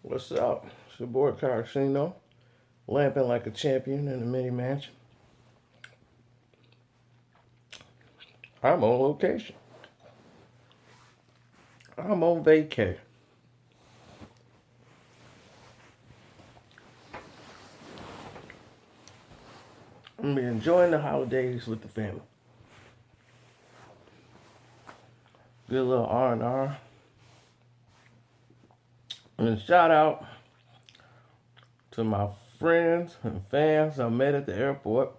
What's up? It's your boy Karceno, lamping like a champion in a mini mansion. I'm on location. I'm on vacay. I'm enjoying the holidays with the family. Good little R&R. And shout out to my friends and fans I met at the airport.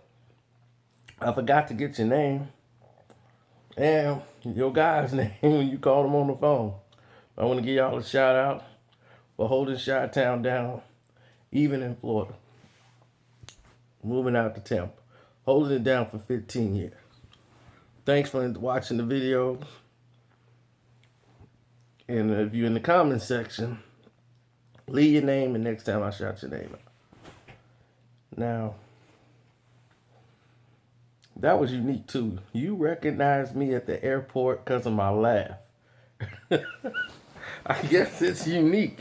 I forgot to get your name and your guy's name when you called him on the phone. I want to give y'all a shout out for holding Chi-Town down, even in Florida. Moving out to Tampa, holding it down for 15 years. Thanks for watching the video. And if you're in the comment section, leave your name and next time I shout your name out. Now, that was unique too. You recognized me at the airport because of my laugh. I guess it's unique.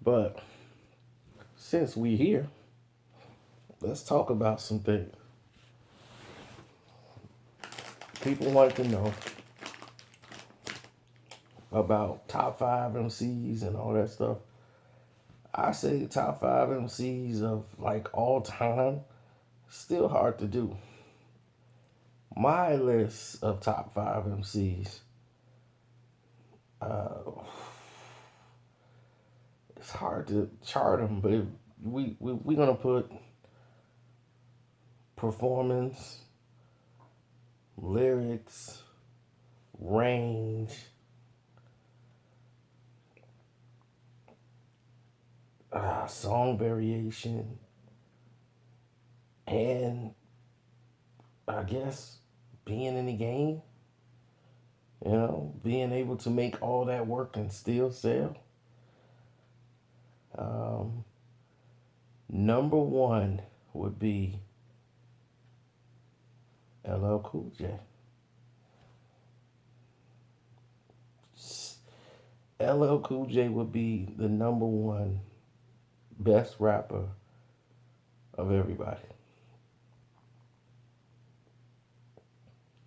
But since we here, let's talk about some things. People wanted to know about top 5 MCs and all that stuff. I say top 5 MCs of like all time, still hard to do. My list of top 5 MCs, uh, it's hard to chart them, but we're gonna put performance, lyrics, range, song variation, and I guess being in the game, being able to make all that work and still sell. Um, Number one would be LL Cool J. LL Cool J would be the number one best rapper of everybody.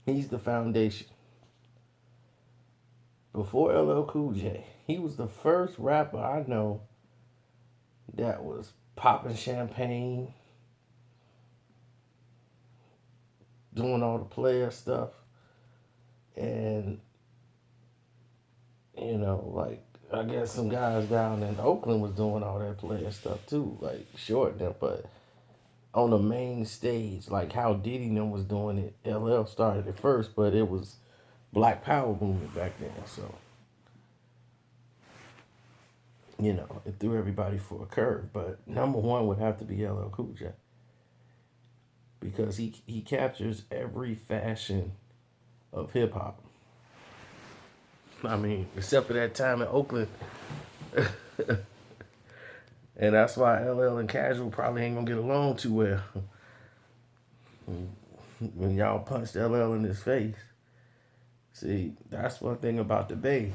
He's the foundation. Before LL Cool J, he was the first rapper I know that was popping champagne, doing all the player stuff, and like I guess some guys down in Oakland was doing all that player stuff too, like short them, but on the main stage, like how Diddy and them was doing it, LL started it first, but it was Black Power movement back then, so it threw everybody for a curve. But number one would have to be LL Cool J because he captures every fashion of hip hop. I mean, except for that time in Oakland. And that's why LL and Casual probably ain't gonna get along too well. When y'all punched LL in his face. See, that's one thing about the Bay.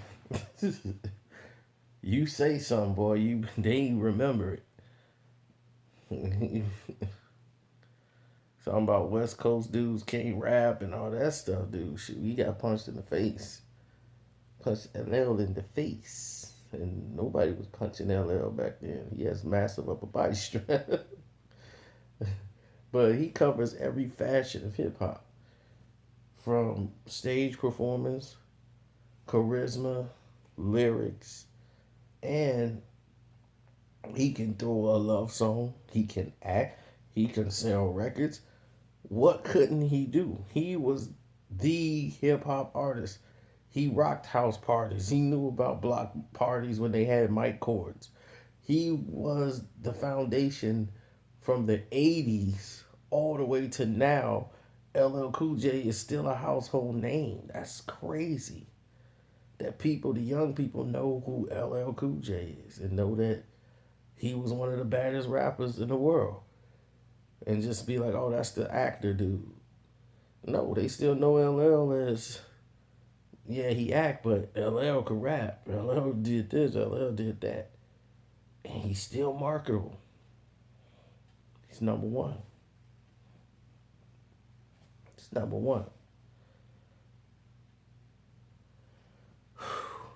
You say something, boy, they remember it. Something about West Coast dudes can't rap and all that stuff, dude. Shoot, he got punched in the face. Punched LL in the face. And nobody was punching LL back then. He has massive upper body strength. But he covers every fashion of hip hop. From stage performance, charisma, lyrics, and he can throw a love song. He can act. He can sell records. What couldn't he do? He was the hip hop artist. He rocked house parties. He knew about block parties when they had mic cords. He was the foundation from the 80s all the way to now. LL Cool J is still a household name. That's crazy. That the young people know who LL Cool J is and know that he was one of the baddest rappers in the world. And just be like, oh, that's the actor dude. No, they still know LL as Yeah, he act, but LL could rap. LL did this, LL did that. And he's still marketable. He's number one. He's number one.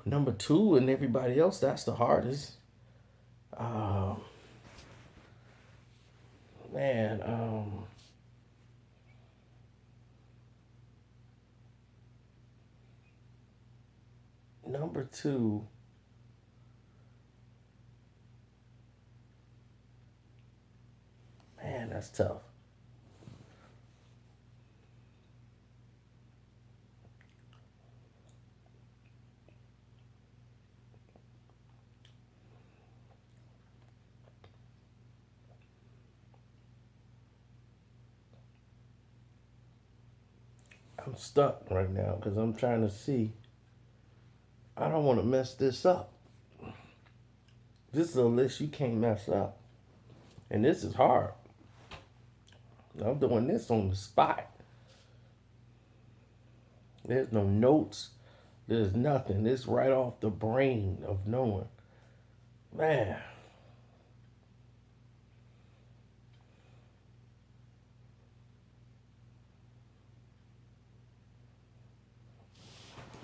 Number two, and everybody else, that's the hardest. Um, man, number two, man, that's tough. I'm stuck right now because I'm trying to see. I don't want to mess this up. This is a list you can't mess up. And this is hard. I'm doing this on the spot. There's no notes. There's nothing. It's right off the brain of knowing. Man.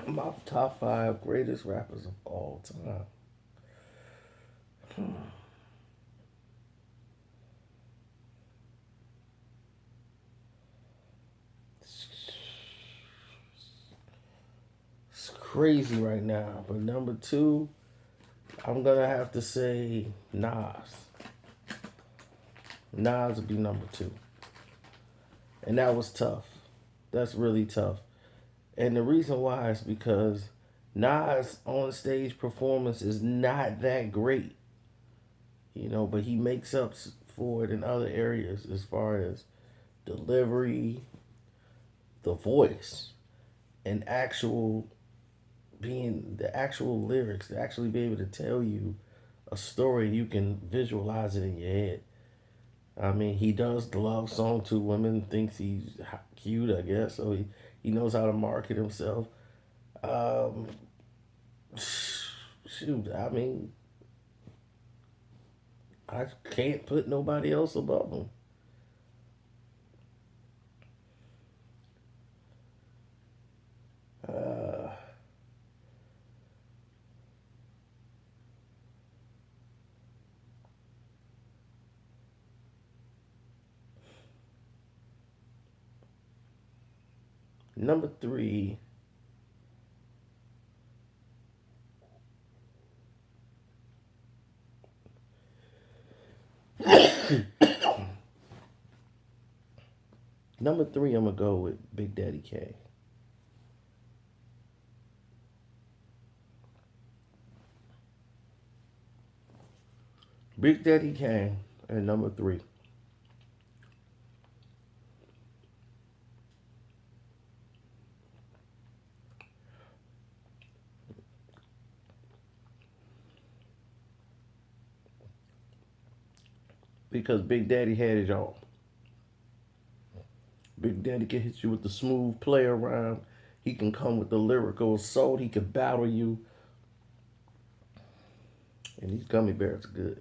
My top five greatest rappers of all time. It's crazy right now. But number two, I'm going to have to say Nas. Nas would be number two. And that was tough. That's really tough. And the reason why is because Nas on stage performance is not that great, but he makes up for it in other areas as far as delivery, the voice, and the actual lyrics, to actually be able to tell you a story, you can visualize it in your head. I mean, he does the love song to women, thinks he's cute, I guess, so he knows how to market himself. Um, shoot, I mean, I can't put nobody else above him. Uh, Number three, I'm gonna go with Big Daddy Kane. Big Daddy Kane at number three. Because Big Daddy had it all. Big Daddy can hit you with the smooth play around. He can come with the lyrical assault. He can battle you. And these gummy bears are good.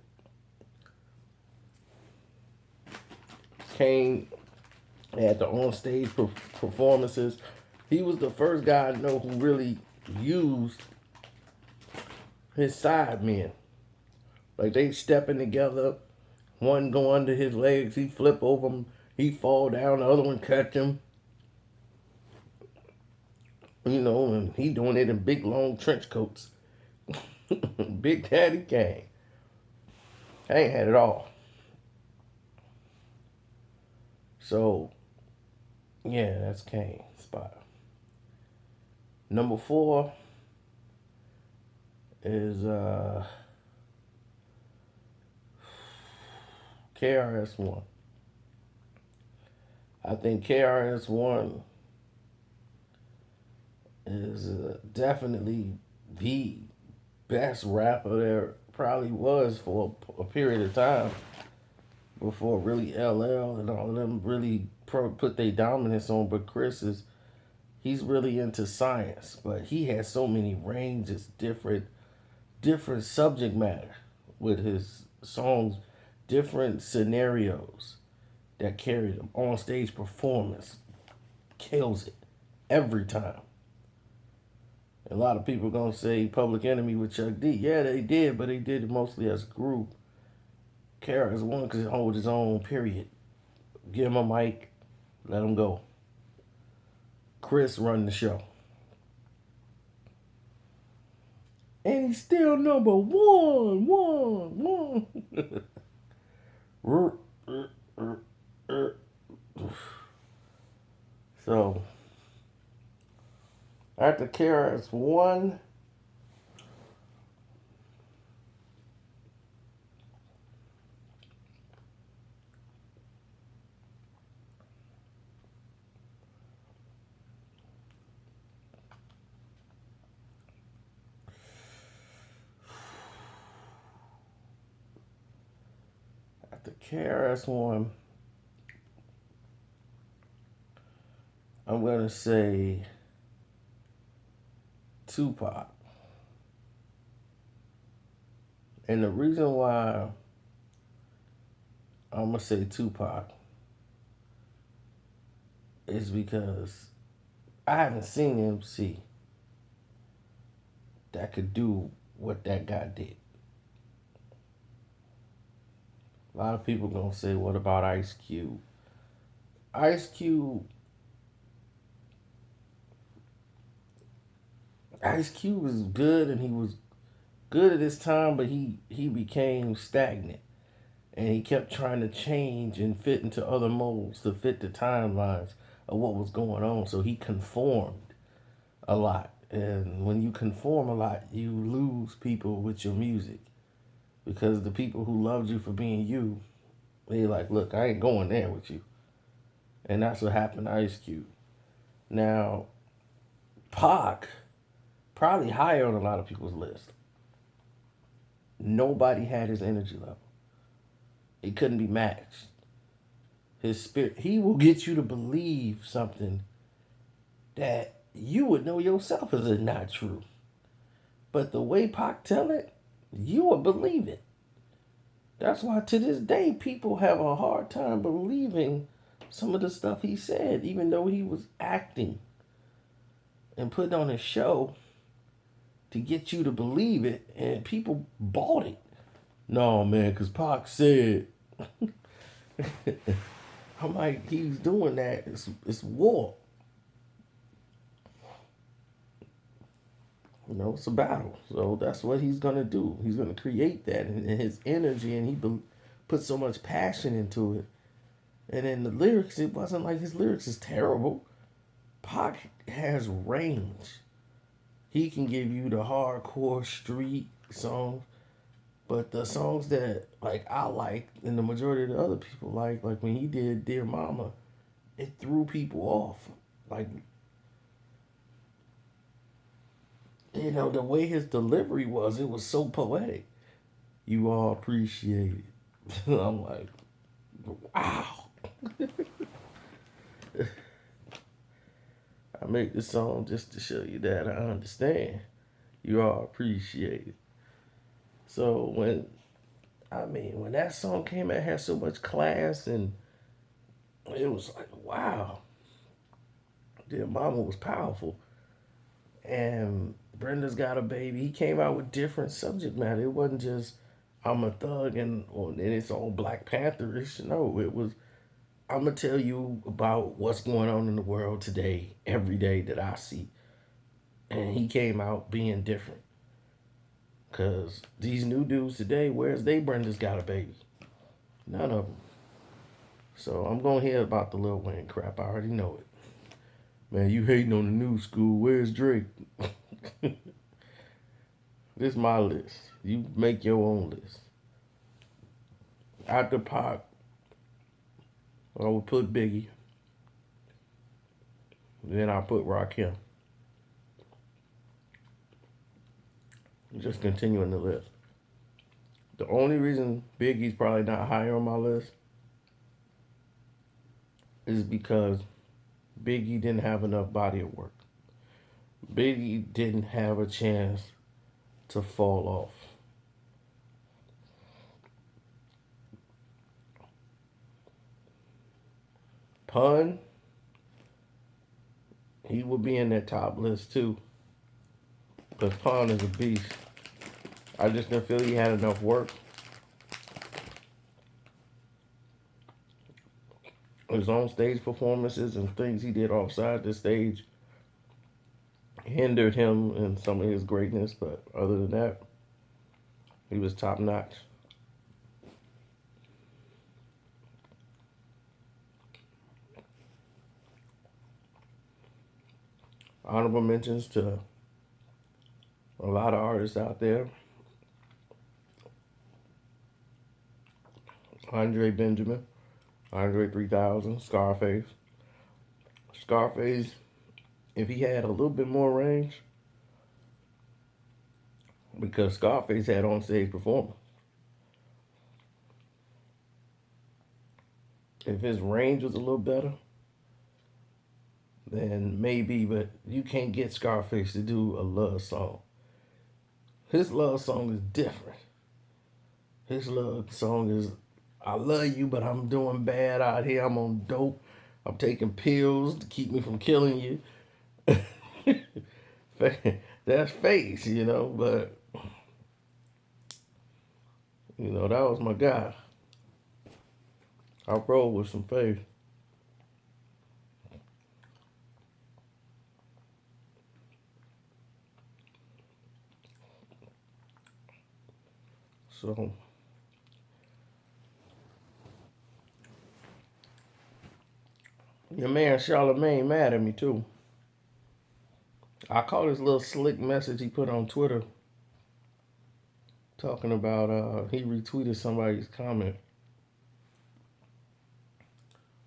Kane had the on-stage performances. He was the first guy I know who really used his side men. Like they stepping together, one go under his legs, he flip over him, he fall down, the other one catch him. And he doing it in big long trench coats. Big Daddy Kane. I ain't had it all. So, yeah, that's Kane spot. Number four is KRS-One. I think KRS-One is definitely the best rapper there probably was for a period of time before really LL and all of them really put their dominance on. But He's really into science, but he has so many ranges, different subject matter with his songs, different scenarios that carry them on stage performance. Kills it every time. A lot of people gonna say Public Enemy with Chuck D. Yeah, they did, but they did it mostly as a group. KRS One could hold his own. Period. Give him a mic, let him go. Chris run the show, and he's still number one. So after KRS One, after KRS One, I'm gonna say Tupac. And the reason why I'm gonna say Tupac is because I haven't seen an MC that could do what that guy did. A lot of people gonna say, "What about Ice Cube?" Ice Cube, Ice Cube was good, and he was good at his time, but he became stagnant, and he kept trying to change and fit into other molds to fit the timelines of what was going on. So he conformed a lot, and when you conform a lot, you lose people with your music because the people who loved you for being you, they like, look, I ain't going there with you, and that's what happened to Ice Cube. Now, Pac probably higher on a lot of people's list. Nobody had his energy level. It couldn't be matched. His spirit, he will get you to believe something that you would know yourself is not true. But the way Pac tell it, you will believe it. That's why to this day people have a hard time believing some of the stuff he said, even though he was acting and putting on a show to get you to believe it, and people bought it. No, man, because Pac said, I'm like, he's doing that. It's war. You know, it's a battle. So that's what he's going to do. He's going to create that and his energy, and put so much passion into it. And in the lyrics, it wasn't like his lyrics is terrible. Pac has range. He can give you the hardcore street songs, but the songs that like I like and the majority of the other people like when he did Dear Mama, it threw people off. Like, you know, the way his delivery was, it was so poetic. You all appreciate it. I'm like, wow. I make this song just to show you that I understand. You all appreciate it. So when that song came out, it had so much class, and it was like, wow. Dear Mama was powerful. And Brenda's Got a Baby, he came out with different subject matter. It wasn't just I'm a thug and it's all Black Pantherish. No, it was I'm gonna tell you about what's going on in the world today, every day that I see. And he came out being different. Cause these new dudes today, where's they Brenda's Got a Baby? None of them. So I'm gonna hear about the Lil Wayne crap. I already know it. Man, you hating on the new school. Where's Drake? This is my list. You make your own list. After Pac, I would put Biggie. Then I'll put Rakim. Just continuing the list. The only reason Biggie's probably not higher on my list is because Biggie didn't have enough body of work. Biggie didn't have a chance to fall off. Pun, he would be in that top list too. Because Pun is a beast. I just didn't feel he had enough work. His on stage performances and things he did offside the stage hindered him in some of his greatness, but other than that, he was top notch. Honorable mentions to a lot of artists out there. Andre Benjamin, Andre 3000, Scarface. Scarface, if he had a little bit more range, because Scarface had on stage performance. If his range was a little better, then maybe, but you can't get Scarface to do a love song. His love song is different. His love song is, I love you, but I'm doing bad out here. I'm on dope. I'm taking pills to keep me from killing you. That's Face, but, that was my guy. I roll with some Face. So, your man Charlamagne mad at me too. I caught his little slick message he put on Twitter talking about he retweeted somebody's comment.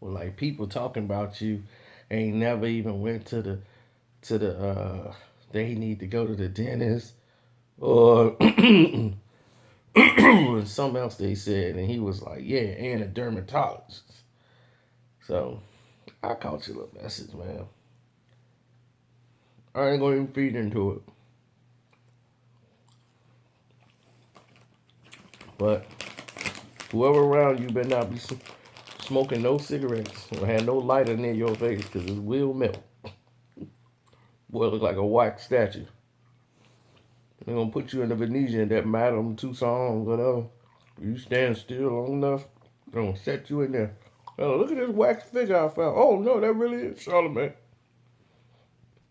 Well, like, people talking about you ain't never even went to the they need to go to the dentist or something else they said, and he was like, yeah, and a dermatologist. So I caught your little message, man. I ain't gonna even feed into it. But whoever around you better not be smoking no cigarettes or have no lighter near your face, because it will melt. Boy, look like a wax statue. They're gonna put you in the Venetian, that Madame Tussauds, whatever. You stand still long enough, they're gonna set you in there. Oh, look at this wax figure I found. Oh no, that really is Charlamagne.